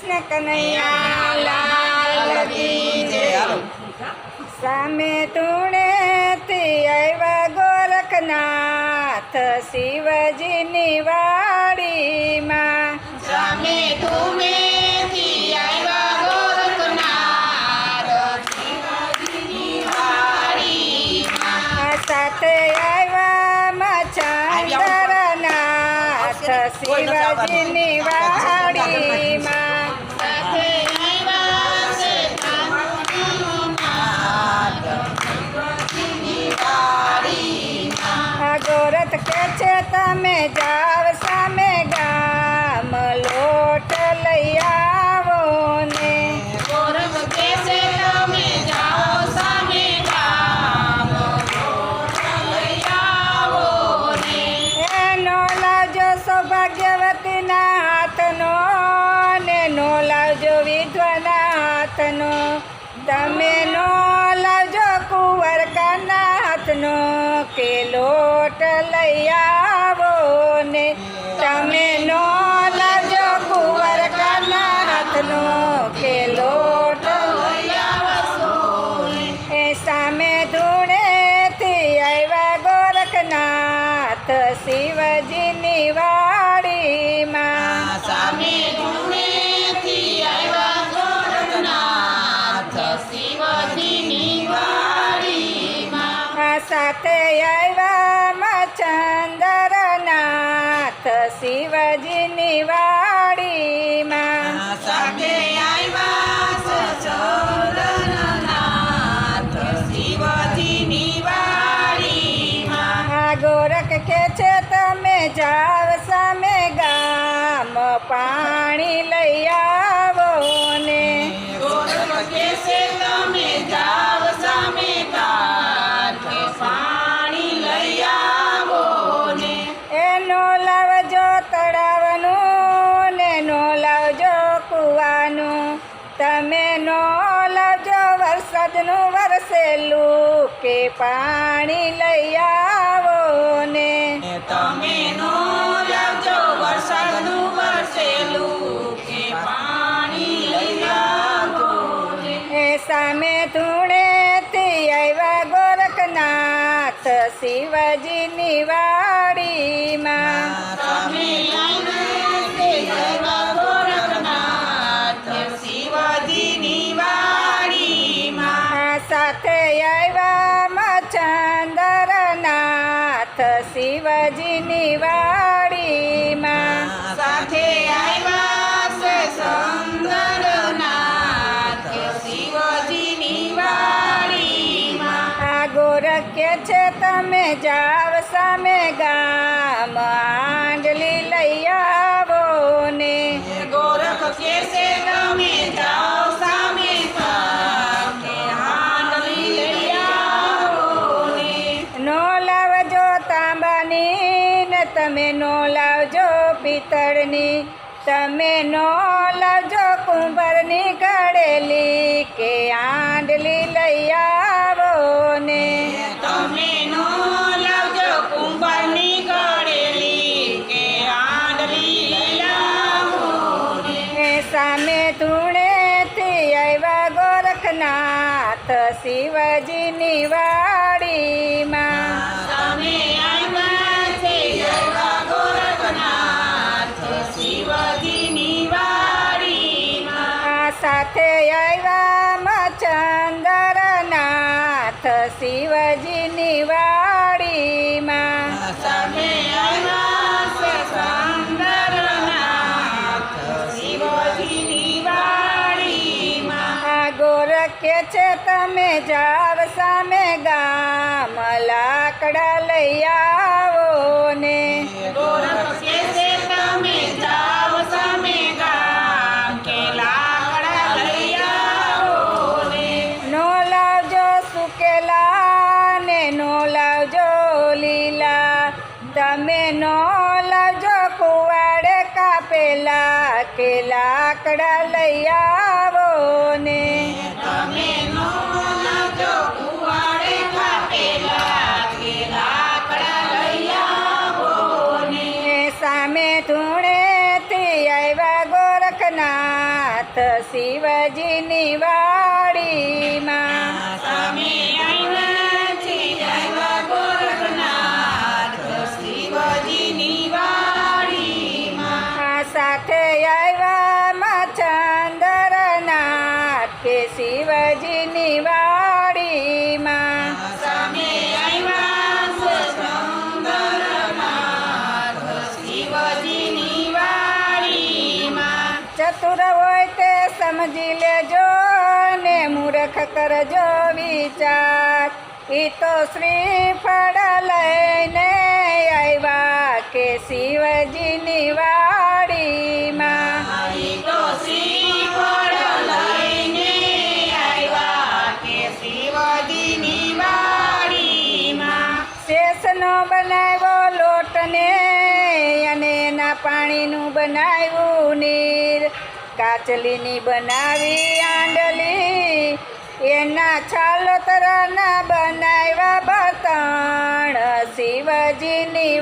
કૃષ્ણ કનૈયા લાલ કી જય। સામે ધૂણેથી આવ્યા ગોરખનાથ શિવજીની વાડીમાં। સામે ધૂમેથી આવ્યા ગોરખનાથ શિવજીની વાડીમાં। સાથે આવ્યા મચ્છાંદરનાથ શિવજીની વાડીમાં। સાથે આવ્યા છે નાથ શિવજીની વાડીમાં। ગોરખ કે છે તમે જાવ સામે ગામ લોટ લઈ આવો ને। ગોરખ કે છે તમે જાઓ સામે ગામ લોટ લઈ આવો ને। એનો લાવજો સૌભાગ્યવતીના હાથનો ને નો લાવજો વિધવાના હાથનો। તમે નો લાવજો કુંવરકાના હાથનો કે લોટ લઈ આવો ને। તમે નો લાવજો કુંવરકાના હાથનો કે લોટ લઈ આવશો ને। એ સામે ધૂણેથી આવ્યા ગોરખનાથ શિવજીની વાડીમાં। સામે ધૂમેથી આવ્યા ગોરખનાથ શિવજીની વાડીમાં। સાથે આવ્યા મચ્છાંદરનાથ શિવજીની વાડીમાં। સાથે આવ્યા સચોદરનાથ શિવજીની વાડીમાં। ગોરખ કે છે તમે જાવ સામે ગામ પાણી લઈ આવો ને। ગોરખ કે છે તમે જાવ સામે ગામ પાણી લઈ આવો ને। એનો લાવજો તળાવનું ને નો લાવજો કૂવાનું। તમે નો લાવજો વરસાદનું વરસેલું કે પાણી લઈ આવો ને। તમે નો લાવજો વરસાદનું વરસેલું કે પાણી લઈ આવો ને। એ સામે ધૂણેથી આવ્યા ગોરખનાથ શિવજીની વાડીમાં। તમે આવ્યા ગોરખનાથ શિવજીની વાડીમાં। સાથે આવ્યા મચ્છાંદરનાથ શિવજીની વાડીમાં। સાથે આવ્યા છે સુંદરનાથ શિવજીની વાડીમાં। ગોરખ કે છે તમે જાવ સામે ગામ આંડલી લઈ આવો ને। ગોરખ કે છે તમે જાઓ સામે ગામ કે હાંડલી લઈ આવો ને। નો લાવજો તાંબાની ને તમે નો લાવજો પિત્તળની। તમે નો લાવજો કુંભરની ઘડેલી કે આંડલી લઈ આવો ને। તમે નો લાવજો કુંભારની ઘડેલી કે હાંડલી લઈ આવો ને। એ સામે ધૂણેથી આવ્યા ગોરખનાથ શિવજીની વાડીમાં। તમે આવ્યા છે આવ્યા ગોરખનાથ શિવજીની વાડીમાં। સાથે આવ્યા મચ્છાંદરનાથ શિવજીની વાડીમાં। તમે આવ્યા છે સુંદરનાથ શિવજીની વાડીમાં। ગોરખ કે છે તમે જાવ સામે ગામ લાકડા લઈ આવો ને। ગોરખ કે છે તમે જાઓ સામે ગામ કે લાકડા લઈ આવો ને। નો લાવજો સુકેલા ને નો લાવજો લીલા। તમે નો લાવજો કુવાડે કાપેલા કે લાકડા લઈ આવો ને। તમે નો લાવજો કુવાડે કાપેલા કે લાકડા લઈ આવો ને। સામે ધૂણેથી આવ્યા ગોરખનાથ નાથ શિવજીની વાડીમાં સામે આવ્યા છે આવ્યા ગોરખનાથ શિવજીની વાડીમાં આ સાથે આવ્યા ચંદ્રનાથ કે શિવજીની વાડીમાં સામે આવ્યા છે ચંદ્રનાથ શિવજીની વાડીમાં ચતુર હોય તે સમજી લેજો ને મૂર્ખ કરજો વિચાર ઈ તો શ્રીફળ લઈને આવ્યા કે શિવજીની વાડીમાં ઈ તો શ્રીફળ લઈને આવ્યા કે શિવજીની વાડીમાં શેષનો બનાવ્યો લોટને અને એના પાણીનું બનાવ્યું નીર કાચલીની બનાવી આંડલી એના છાલોતરના બનાવ્યા બર્તણ શિવજીની